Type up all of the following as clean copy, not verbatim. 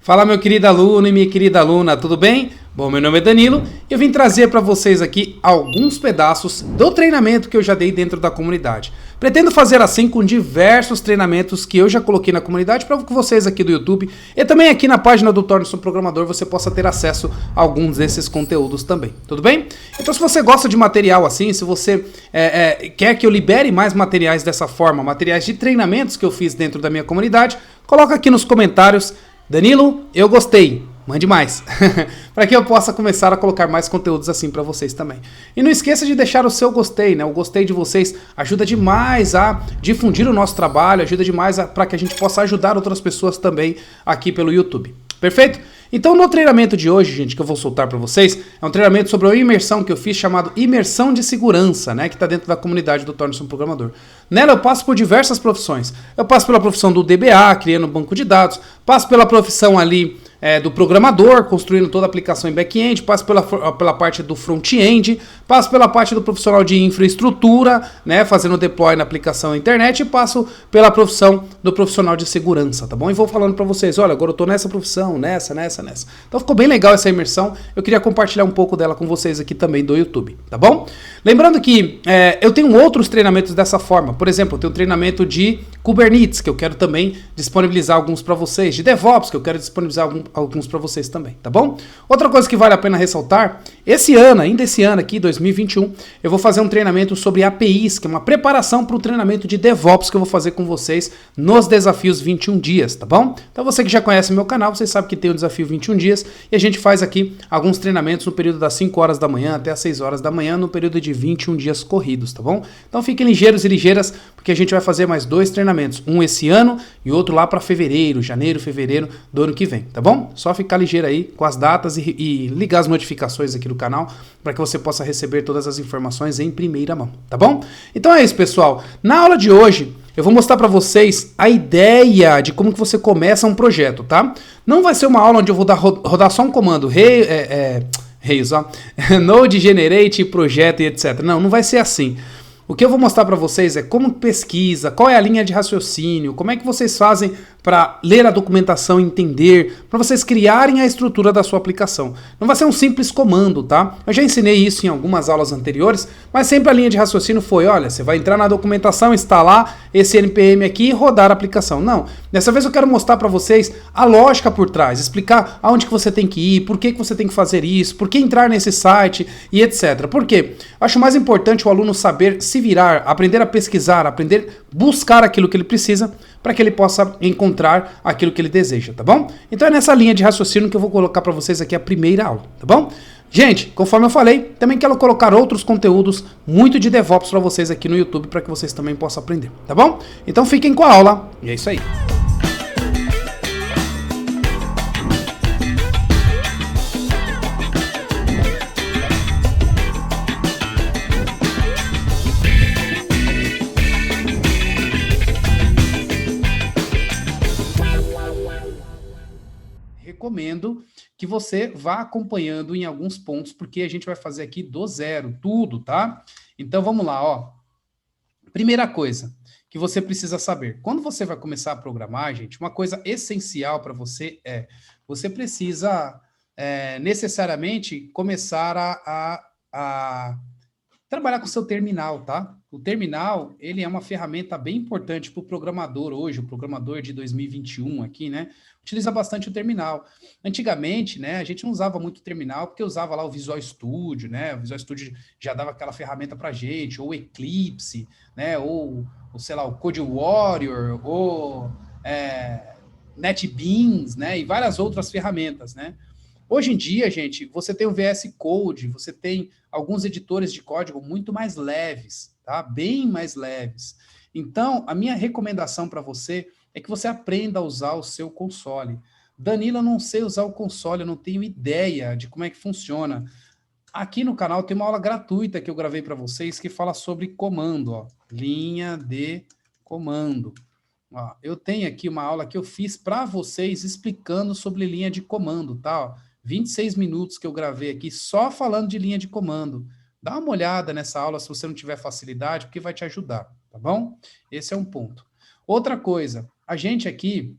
Fala, meu querido aluno e minha querida aluna, tudo bem? Bom, meu nome é Danilo e eu vim trazer para vocês aqui alguns pedaços do treinamento que eu já dei dentro da comunidade. Pretendo fazer assim com diversos treinamentos que eu já coloquei na comunidade para que vocês aqui do YouTube e também aqui na página do Torne-se um Programador você possa ter acesso a alguns desses conteúdos também, tudo bem? Então se você gosta de material assim, se você quer que eu libere mais materiais dessa forma, materiais de treinamentos que eu fiz dentro da minha comunidade, coloca aqui nos comentários: Danilo, eu gostei, mande mais, para que eu possa começar a colocar mais conteúdos assim para vocês também. E não esqueça de deixar o seu gostei, né? O gostei de vocês ajuda demais a difundir o nosso trabalho, ajuda demais para que a gente possa ajudar outras pessoas também aqui pelo YouTube. Perfeito? Então no treinamento de hoje, gente, que eu vou soltar para vocês, é um treinamento sobre uma imersão que eu fiz chamado Imersão de Segurança, né, que está dentro da comunidade do Torne-se um Programador. Nela eu passo por diversas profissões. Eu passo pela profissão do DBA, criando um banco de dados, passo pela profissão ali do programador, construindo toda a aplicação em back-end, passo pela parte do front-end, passo pela parte do profissional de infraestrutura, né, fazendo deploy na aplicação na internet, e passo pela profissão do profissional de segurança, tá bom? E vou falando para vocês, olha, agora eu tô nessa profissão, nessa. Então ficou bem legal essa imersão, eu queria compartilhar um pouco dela com vocês aqui também do YouTube, tá bom? Lembrando que eu tenho outros treinamentos dessa forma, por exemplo, eu tenho um treinamento de Kubernetes, que eu quero também disponibilizar alguns para vocês, de DevOps, que eu quero disponibilizar alguns para vocês também, tá bom? Outra coisa que vale a pena ressaltar, ainda esse ano aqui, 2021, eu vou fazer um treinamento sobre APIs, que é uma preparação para o treinamento de DevOps que eu vou fazer com vocês nos desafios 21 dias, tá bom? Então você que já conhece meu canal, você sabe que tem o desafio 21 dias e a gente faz aqui alguns treinamentos no período das 5 horas da manhã até as 6 horas da manhã, no período de 21 dias corridos, tá bom? Então fiquem ligeiros e ligeiras, porque a gente vai fazer mais 2 treinamentos, um esse ano e outro lá para janeiro, fevereiro do ano que vem, tá bom? Só ficar ligeiro aí com as datas e ligar as notificações aqui do canal para que você possa receber todas as informações em primeira mão, tá bom? Então é isso, pessoal. Na aula de hoje eu vou mostrar para vocês a ideia de como que você começa um projeto, tá? Não vai ser uma aula onde eu vou rodar só um comando, Node, Generate, Projeto e etc. Não vai ser assim. O que eu vou mostrar para vocês é como pesquisa, qual é a linha de raciocínio, como é que vocês fazem para ler a documentação e entender, para vocês criarem a estrutura da sua aplicação. Não vai ser um simples comando, tá? Eu já ensinei isso em algumas aulas anteriores, mas sempre a linha de raciocínio foi, olha, você vai entrar na documentação, instalar esse NPM aqui e rodar a aplicação. Não, dessa vez eu quero mostrar para vocês a lógica por trás, explicar aonde que você tem que ir, por que você tem que fazer isso, por que entrar nesse site e etc. Por quê? Acho mais importante o aluno saber se virar, aprender a pesquisar, aprender a buscar aquilo que ele precisa para que ele possa encontrar aquilo que ele deseja, tá bom? Então é nessa linha de raciocínio que eu vou colocar para vocês aqui a primeira aula, tá bom? Gente, conforme eu falei, também quero colocar outros conteúdos muito de DevOps para vocês aqui no YouTube para que vocês também possam aprender, tá bom? Então fiquem com a aula e é isso aí. Recomendo que você vá acompanhando em alguns pontos, porque a gente vai fazer aqui do zero, tudo, tá? Então vamos lá, ó. Primeira coisa que você precisa saber. Quando você vai começar a programar, gente, uma coisa essencial para você você precisa necessariamente começar a trabalhar com o seu terminal, tá? O terminal, ele é uma ferramenta bem importante para o programador hoje, o programador de 2021 aqui, né? Utiliza bastante o terminal. Antigamente, né, a gente não usava muito o terminal porque usava lá o Visual Studio, né? O Visual Studio já dava aquela ferramenta para gente, ou o Eclipse, né? Ou sei lá, o Code Warrior, ou NetBeans, né? E várias outras ferramentas, né? Hoje em dia, gente, você tem o VS Code, você tem alguns editores de código muito mais leves, tá? Bem mais leves. Então, a minha recomendação para você é que você aprenda a usar o seu console. Danilo, eu não sei usar o console, eu não tenho ideia de como é que funciona. Aqui no canal tem uma aula gratuita que eu gravei para vocês que fala sobre comando, ó, linha de comando. Ó, eu tenho aqui uma aula que eu fiz para vocês explicando sobre linha de comando, tá? Ó, 26 minutos que eu gravei aqui só falando de linha de comando. Dá uma olhada nessa aula se você não tiver facilidade, porque vai te ajudar, tá bom? Esse é um ponto. Outra coisa, a gente aqui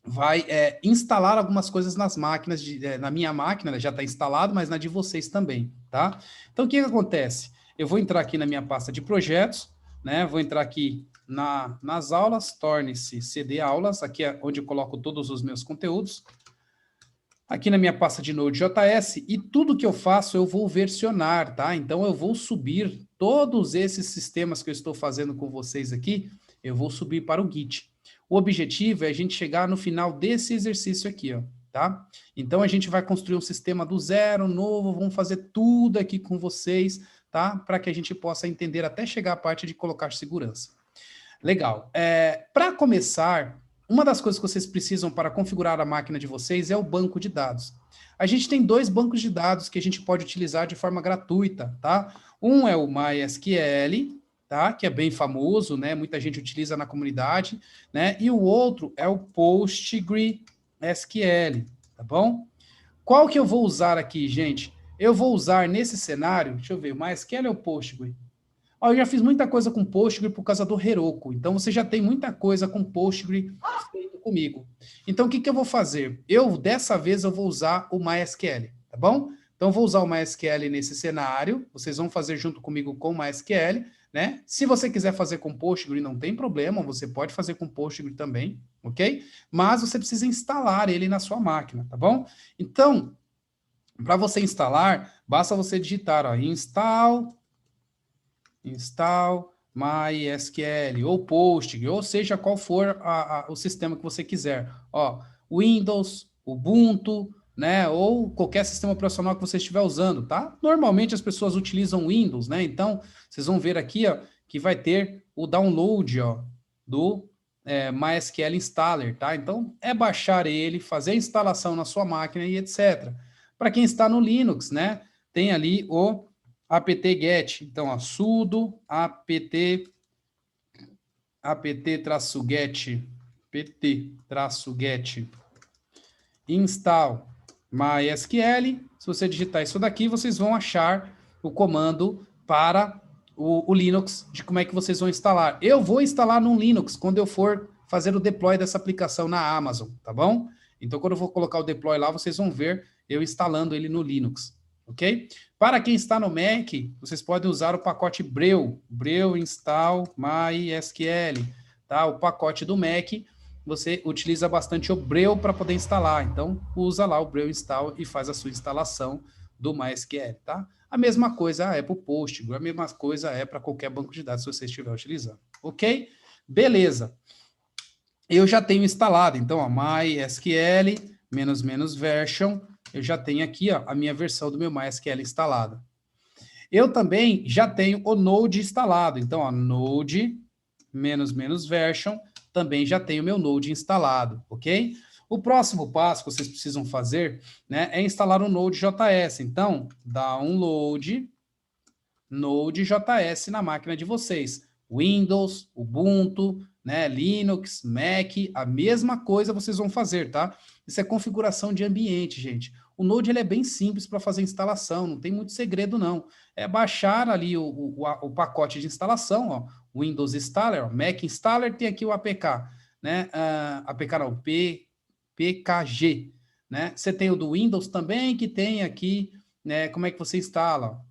vai instalar algumas coisas nas máquinas, na minha máquina, né, já está instalado, mas na de vocês também, tá? Então, o que acontece? Eu vou entrar aqui na minha pasta de projetos, né? Vou entrar aqui nas aulas, torne-se CD aulas, aqui é onde eu coloco todos os meus conteúdos. Aqui na minha pasta de Node.js, e tudo que eu faço eu vou versionar, tá? Então eu vou subir todos esses sistemas que eu estou fazendo com vocês aqui, eu vou subir para o Git. O objetivo é a gente chegar no final desse exercício aqui, ó, tá? Então a gente vai construir um sistema do zero, novo, vamos fazer tudo aqui com vocês, tá? Para que a gente possa entender até chegar à parte de colocar segurança. Legal. Para começar, uma das coisas que vocês precisam para configurar a máquina de vocês é o banco de dados. A gente tem 2 bancos de dados que a gente pode utilizar de forma gratuita, tá? Um é o MySQL, tá? Que é bem famoso, né? Muita gente utiliza na comunidade, né? E o outro é o PostgreSQL, tá bom? Qual que eu vou usar aqui, gente? Eu vou usar nesse cenário, deixa eu ver, o MySQL ou o Postgre? Ó, eu já fiz muita coisa com Postgre por causa do Heroku, então você já tem muita coisa com Postgre feito comigo. Então o que eu vou fazer? Dessa vez, eu vou usar o MySQL, tá bom? Então eu vou usar o MySQL nesse cenário, vocês vão fazer junto comigo com o MySQL, né? Se você quiser fazer com Postgre, não tem problema, você pode fazer com Postgre também, ok? Mas você precisa instalar ele na sua máquina, tá bom? Então, para você instalar, basta você digitar, ó, install MySQL, ou Postgre, ou seja, qual for o sistema que você quiser. Ó, Windows, Ubuntu, né, ou qualquer sistema operacional que você estiver usando, tá? Normalmente as pessoas utilizam Windows, né? Então, vocês vão ver aqui, ó, que vai ter o download, ó, do MySQL Installer, tá? Então, é baixar ele, fazer a instalação na sua máquina e etc. Para quem está no Linux, né, tem ali o apt-get, então, ó, sudo apt-get install MySQL. Se você digitar isso daqui, vocês vão achar o comando para o Linux, de como é que vocês vão instalar. Eu vou instalar no Linux quando eu for fazer o deploy dessa aplicação na Amazon, tá bom? Então, quando eu vou colocar o deploy lá, vocês vão ver eu instalando ele no Linux, ok? Para quem está no Mac, vocês podem usar o pacote Breu install MySQL, tá? O pacote do Mac, você utiliza bastante o Breu para poder instalar. Então, usa lá o Breu install e faz a sua instalação do MySQL, tá? A mesma coisa é para o Postgre, a mesma coisa é para qualquer banco de dados que você estiver utilizando, ok? Beleza. Eu já tenho instalado, então, ó, MySQL --version, eu já tenho aqui, ó, a minha versão do meu MySQL instalada. Eu também já tenho o Node instalado, então, ó, Node --version, também já tenho o meu Node instalado, ok? O próximo passo que vocês precisam fazer, né, é instalar o Node.js. Então, download Node.js na máquina de vocês. Windows, Ubuntu, né, Linux, Mac, a mesma coisa vocês vão fazer, tá? Isso é configuração de ambiente, gente. O Node ele é bem simples para fazer instalação, não tem muito segredo, não. É baixar ali o pacote de instalação, ó, Windows Installer, ó, Mac Installer, tem aqui o APK, né? APK não, PKG, né? Você tem o do Windows também, que tem aqui, né? Como é que você instala?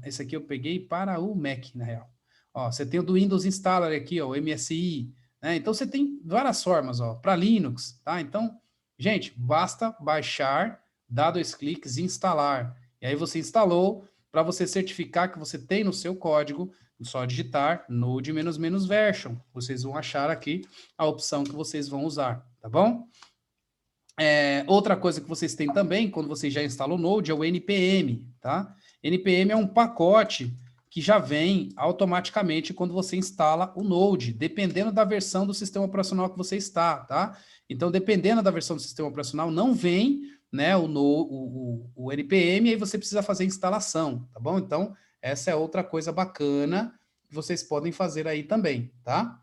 Esse aqui eu peguei para o Mac, na real. Ó, você tem o do Windows Installer aqui, ó, o MSI, né? Então você tem várias formas, ó, para Linux, tá? Então, gente, basta baixar, dar 2 cliques e instalar. E aí você instalou, para você certificar que você tem no seu código, só digitar node --version. Vocês vão achar aqui a opção que vocês vão usar, tá bom? Outra coisa que vocês têm também, quando vocês já instalam o Node, é o NPM, tá? NPM é um pacote que já vem automaticamente quando você instala o Node, dependendo da versão do sistema operacional que você está, tá? Então, dependendo da versão do sistema operacional, não vem, né, o NPM, e aí você precisa fazer a instalação, tá bom? Então, essa é outra coisa bacana que vocês podem fazer aí também, tá?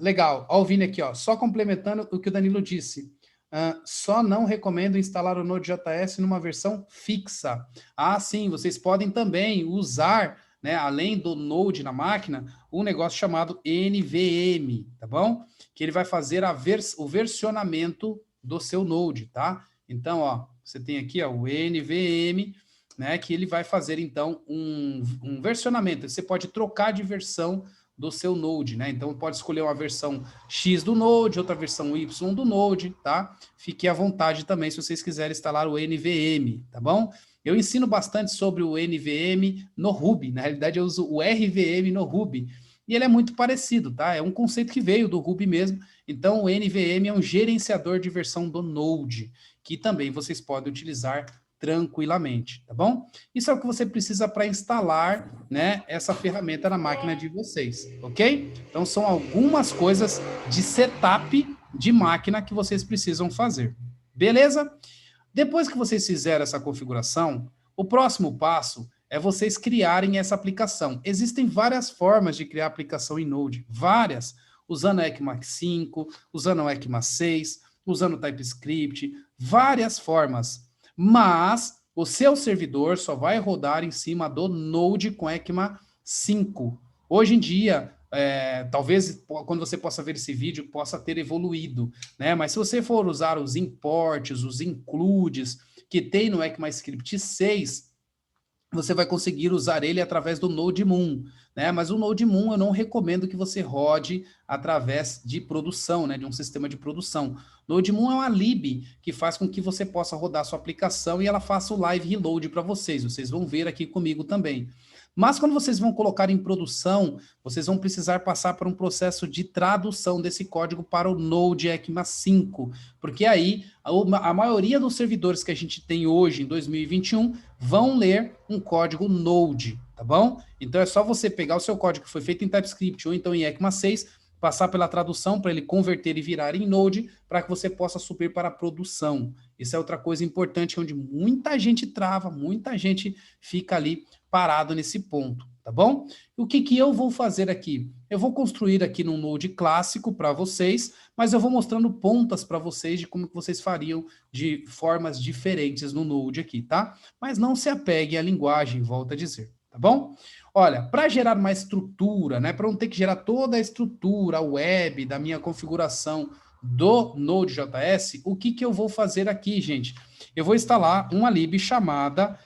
Legal, ó, o Vini aqui, ó, só complementando o que o Danilo disse. Só não recomendo instalar o Node.js numa versão fixa. Sim, vocês podem também usar né, além do Node na máquina, um negócio chamado NVM, tá bom? Que ele vai fazer o versionamento do seu Node, tá? Então, ó, você tem aqui ó, o NVM, né, que ele vai fazer, então, um versionamento. Você pode trocar de versão do seu Node, né? Então, pode escolher uma versão X do Node, outra versão Y do Node, tá? Fique à vontade também se vocês quiserem instalar o NVM, tá bom? Eu ensino bastante sobre o NVM no Ruby. Na realidade, eu uso o RVM no Ruby. E ele é muito parecido, tá? É um conceito que veio do Ruby mesmo. Então, o NVM é um gerenciador de versão do Node, que também vocês podem utilizar tranquilamente, tá bom? Isso é o que você precisa para instalar, né, essa ferramenta na máquina de vocês, ok? Então, são algumas coisas de setup de máquina que vocês precisam fazer, beleza? Depois que vocês fizeram essa configuração, o próximo passo é vocês criarem essa aplicação. Existem várias formas de criar aplicação em Node, várias, usando ECMAScript 5, usando o ECMAScript 6, usando o TypeScript, várias formas. Mas o seu servidor só vai rodar em cima do Node com ECMAScript 5. Hoje em dia, talvez quando você possa ver esse vídeo, possa ter evoluído, né? Mas se você for usar os imports, os includes, que tem no ECMAScript 6, você vai conseguir usar ele através do NodeMoon, né? Mas o NodeMoon eu não recomendo que você rode através de produção, né? De um sistema de produção. NodeMoon é uma lib que faz com que você possa rodar sua aplicação e ela faça o live reload para vocês. Vocês vão ver aqui comigo também. Mas quando vocês vão colocar em produção, vocês vão precisar passar por um processo de tradução desse código para o Node ECMAScript 5, porque aí a maioria dos servidores que a gente tem hoje, em 2021, vão ler um código Node, tá bom? Então é só você pegar o seu código que foi feito em TypeScript ou então em ECMAScript 6, passar pela tradução para ele converter e virar em Node, para que você possa subir para a produção. Isso é outra coisa importante, onde muita gente trava, muita gente fica ali parado nesse ponto, tá bom? E o que eu vou fazer aqui? Eu vou construir aqui num Node clássico para vocês, mas eu vou mostrando pontas para vocês de como que vocês fariam de formas diferentes no Node aqui, tá? Mas não se apegue à linguagem, volto a dizer, tá bom? Olha, para gerar uma estrutura, né, para não ter que gerar toda a estrutura web da minha configuração do Node.js, o que eu vou fazer aqui, gente? Eu vou instalar uma lib chamada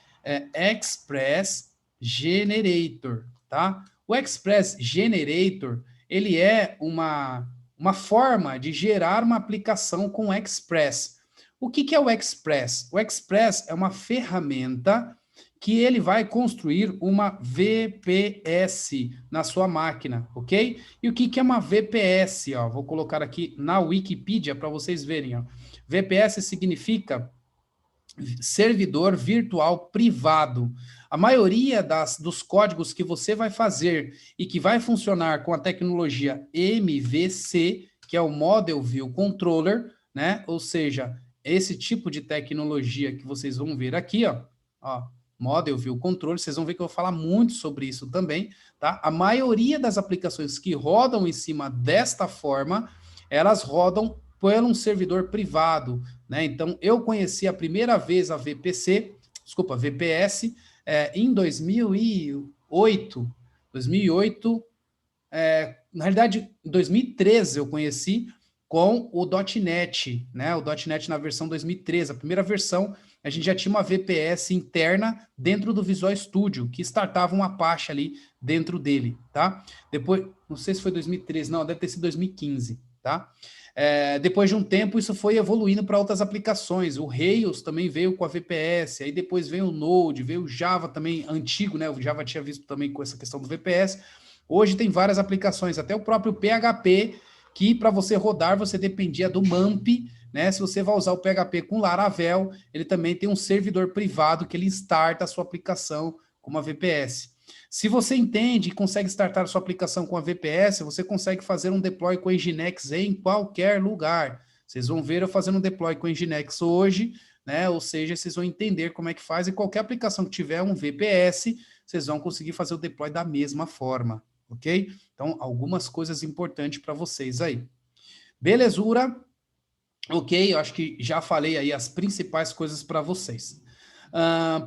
Express Generator, tá? O Express Generator, ele é uma forma de gerar uma aplicação com Express. O que é o Express? O Express é uma ferramenta que ele vai construir uma VPS na sua máquina, ok? E o que é uma VPS? Ó, vou colocar aqui na Wikipedia para vocês verem. Ó. VPS significa servidor virtual privado. A maioria dos códigos que você vai fazer e que vai funcionar com a tecnologia MVC, que é o Model View Controller, né? Ou seja, esse tipo de tecnologia que vocês vão ver aqui, ó, Model View Controller, vocês vão ver que eu vou falar muito sobre isso também, tá? A maioria das aplicações que rodam em cima desta forma, elas rodam por um servidor privado, né? Então, eu conheci a primeira vez a VPS, em 2008. 2008, na realidade, em 2013 eu conheci com o .NET, né? O .NET na versão 2013, a primeira versão, a gente já tinha uma VPS interna dentro do Visual Studio, que startava uma Apache ali dentro dele, tá? Depois, não sei se foi 2013, não, deve ter sido 2015, tá? Depois de um tempo, isso foi evoluindo para outras aplicações. O Rails também veio com a VPS, aí depois veio o Node, veio o Java também, antigo, né? O Java tinha visto também com essa questão do VPS. Hoje tem várias aplicações, até o próprio PHP, que para você rodar, você dependia do MAMP, né? Se você vai usar o PHP com Laravel, ele também tem um servidor privado que ele starta a sua aplicação com uma VPS. Se você entende e consegue startar sua aplicação com a VPS, você consegue fazer um deploy com a Nginx em qualquer lugar. Vocês vão ver eu fazendo um deploy com a Nginx hoje, né? Ou seja, vocês vão entender como é que faz e qualquer aplicação que tiver um VPS, vocês vão conseguir fazer o deploy da mesma forma, ok? Então, algumas coisas importantes para vocês aí. Belezura? Ok, eu acho que já falei aí as principais coisas para vocês.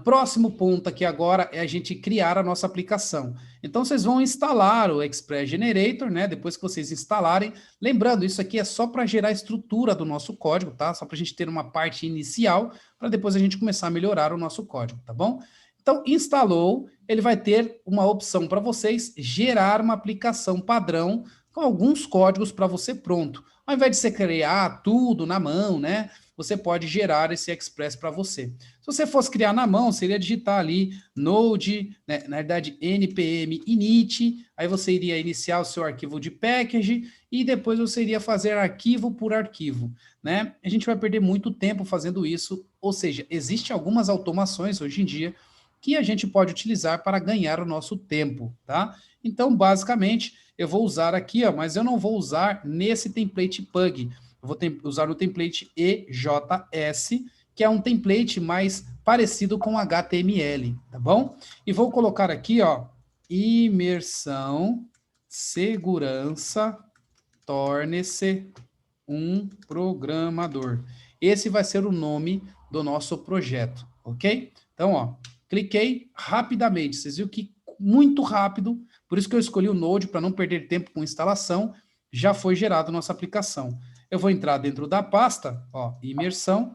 Próximo ponto aqui agora é a gente criar a nossa aplicação. Então, vocês vão instalar o Express Generator, né? Depois que vocês instalarem. Lembrando, isso aqui é só para gerar a estrutura do nosso código, tá? Só para a gente ter uma parte inicial, para depois a gente começar a melhorar o nosso código, tá bom? Então, instalou, ele vai ter uma opção para vocês gerar uma aplicação padrão com alguns códigos para você pronto. Ao invés de você criar tudo na mão, né? Você pode gerar esse Express para você. Se você fosse criar na mão, seria digitar ali Node, né, na verdade npm init, aí você iria iniciar o seu arquivo de package e depois você iria fazer arquivo por arquivo, né? A gente vai perder muito tempo fazendo isso, ou seja, existem algumas automações hoje em dia que a gente pode utilizar para ganhar o nosso tempo, tá? Então, basicamente, eu vou usar aqui, ó, mas eu não vou usar nesse template Pug. Eu vou usar o template EJS, que é um template mais parecido com HTML, tá bom? E vou colocar aqui, ó, imersão, segurança, torne-se um programador. Esse vai ser o nome do nosso projeto, ok? Então, ó, cliquei rapidamente, vocês viram que muito rápido, por isso que eu escolhi o Node para não perder tempo com instalação, já foi gerada nossa aplicação. Eu vou entrar dentro da pasta, ó, imersão,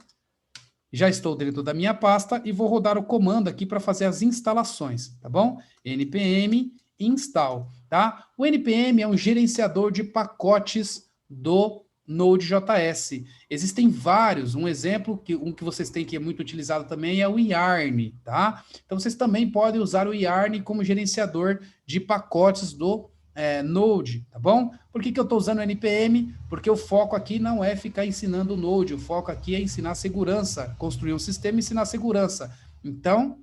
já estou dentro da minha pasta e vou rodar o comando aqui para fazer as instalações, tá bom? npm install, tá? O npm é um gerenciador de pacotes do Node.js. Existem vários, um exemplo, que vocês têm que é muito utilizado também é o Yarn, tá? Então vocês também podem usar o Yarn como gerenciador de pacotes do Node, tá bom? Por que eu estou usando o npm? Porque o foco aqui não é ficar ensinando o Node, o foco aqui é ensinar segurança, construir um sistema e ensinar segurança. Então,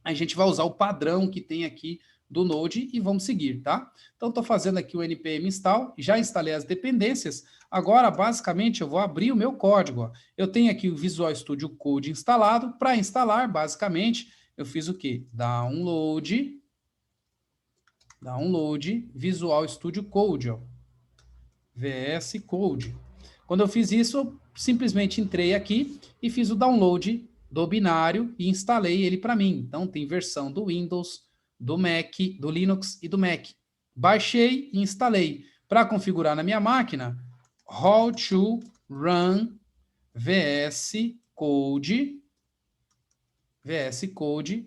a gente vai usar o padrão que tem aqui do Node e vamos seguir, tá? Então, estou fazendo aqui o npm install, já instalei as dependências, agora, basicamente, eu vou abrir o meu código, ó. Eu tenho aqui o Visual Studio Code instalado, para instalar, basicamente, eu fiz o quê? Download Visual Studio Code, ó. VS Code. Quando eu fiz isso, eu simplesmente entrei aqui e fiz o download do binário e instalei ele para mim. Então, tem versão do Windows, do Mac, do Linux e do Mac. Baixei e instalei. Para configurar na minha máquina, how to run VS Code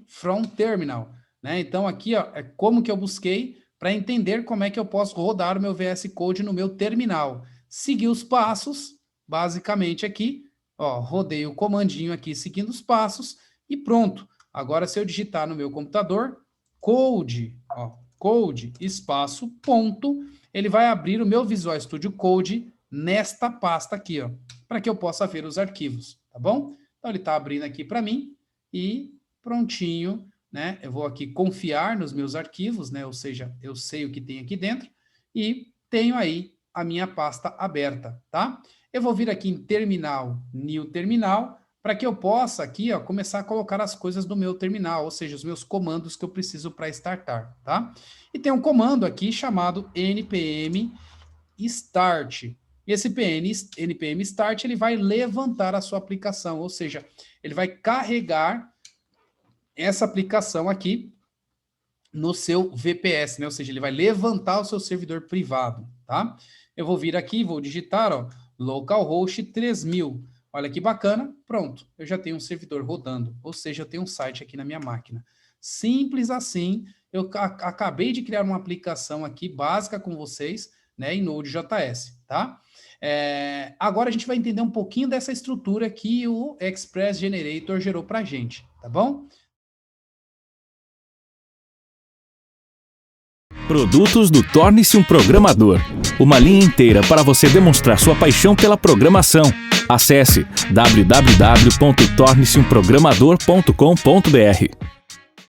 from terminal. Né? Então, aqui ó, é como que eu busquei para entender como é que eu posso rodar o meu VS Code no meu terminal. Segui os passos, basicamente aqui, ó, rodei o comandinho aqui seguindo os passos e pronto. Agora, se eu digitar no meu computador, code, ó, code, espaço, ponto, ele vai abrir o meu Visual Studio Code nesta pasta aqui, ó, para que eu possa ver os arquivos, tá bom? Então, ele está abrindo aqui para mim e prontinho, né? Eu vou aqui confiar nos meus arquivos, né? Ou seja, eu sei o que tem aqui dentro e tenho aí a minha pasta aberta, tá? Eu vou vir aqui em terminal, new terminal, para que eu possa aqui, ó, começar a colocar as coisas do meu terminal, ou seja, os meus comandos que eu preciso para startar, tá? E tem um comando aqui chamado npm start. E esse npm start, ele vai levantar a sua aplicação, ou seja, ele vai carregar essa aplicação aqui no seu VPS, né? Ou seja, ele vai levantar o seu servidor privado, tá? Eu vou vir aqui, vou digitar, ó, localhost 3000. Olha que bacana, pronto. Eu já tenho um servidor rodando, ou seja, eu tenho um site aqui na minha máquina. Simples assim, eu acabei de criar uma aplicação aqui básica com vocês, né, em Node.js, tá? Agora a gente vai entender um pouquinho dessa estrutura que o Express Generator gerou pra gente, tá bom? Produtos do Torne-se um Programador. Uma linha inteira para você demonstrar sua paixão pela programação. Acesse www.torneseumprogramador.com.br.